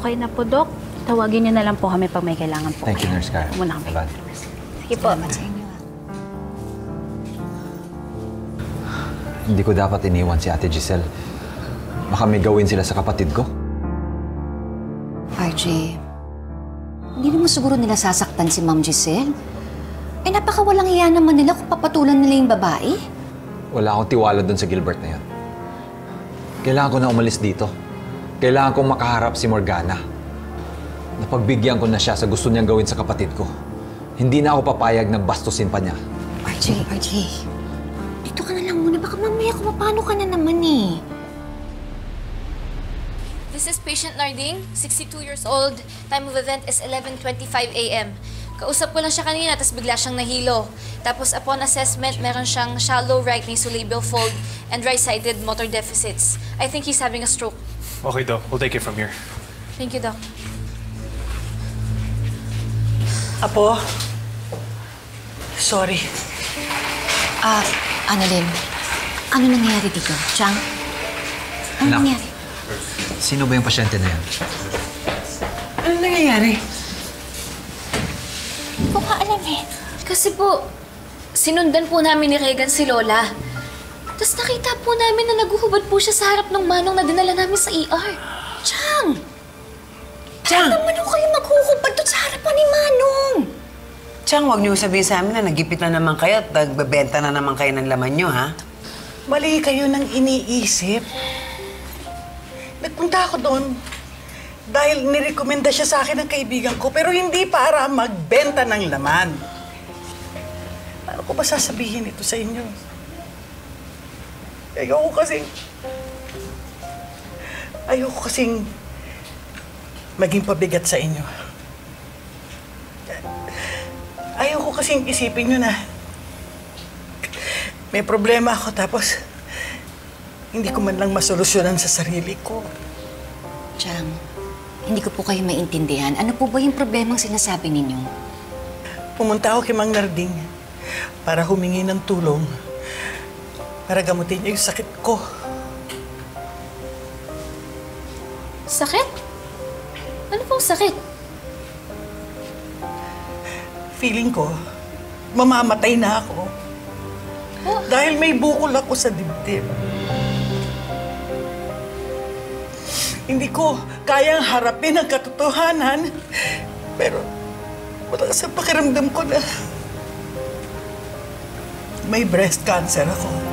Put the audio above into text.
Okay na po, Dok. Tawagin niyo na lang po kami pag may kailangan po. Thank you, Nurse Cara. Muna kami. Bye. Sige po. Salamat sa inyo. Hindi ko dapat iniwan si Ate Giselle. Baka may gawin sila sa kapatid ko. RJ, hindi naman siguro nila sasaktan si Ma'am Giselle. Eh, napakawalang iya naman nila kung papatulan nila yung babae. Wala akong tiwala doon sa Gilbert na yan. Kailangan ko na umalis dito. Kailangan kong makaharap si Morgana. Napagbigyan ko na siya sa gusto niyang gawin sa kapatid ko. Hindi na ako papayag na bastusin pa niya. RJ, dito ka na lang muna. Baka mamaya kung paano ka na naman eh. This is patient Narding, 62 years old. Time of event is 11:25 a.m. Kausap ko lang siya kanina, tapos bigla siyang nahilo. Tapos upon assessment, meron siyang shallow right nasolabial fold and right-sided motor deficits. I think he's having a stroke. Okay, Doc. We'll take it from here. Thank you, Doc. Apo? Sorry. Annalyn, ano nangyari dito? Chang? Ano Anak. nangyari? Sino ba yung pasyente na yan? Ano nangyayari? Hindi ko nga alam eh. Kasi po, sinundan po namin ni Regan si Lola. Tapos nakita po namin na naguhubad po siya sa harap ng manong na dinala namin sa ER. Chang! Chang! Ano naman kayo maghuhubad doon sa harapan ni Manong? Chang, huwag niyo sabihin sa amin na nagipit na naman kayo at nagbebenta na naman kayo ng laman niyo, ha? Mali kayo ng iniisip. Nagpunta ako doon dahil nirekomenda siya sa akin ng kaibigan ko, pero hindi para magbenta ng laman. Paano ko ba sasabihin ito sa inyo? Ayoko kasing maging pabigat sa inyo. Ayoko kasing isipin nyo na may problema ako tapos hindi ko man lang masolusyonan sa sarili ko. Chang, hindi ko po kayo maintindihan. Ano po ba yung problemang sinasabi ninyo? Pumunta ako kay Mang Narding para humingi ng tulong para gamutin niya yung sakit ko. Sakit? Ano pong sakit? Feeling ko, mamamatay na ako. Dahil may bukol ako sa dibdib. Hindi ko kayang harapin ang katotohanan. Pero wala sa pakiramdam ko na may breast cancer ako.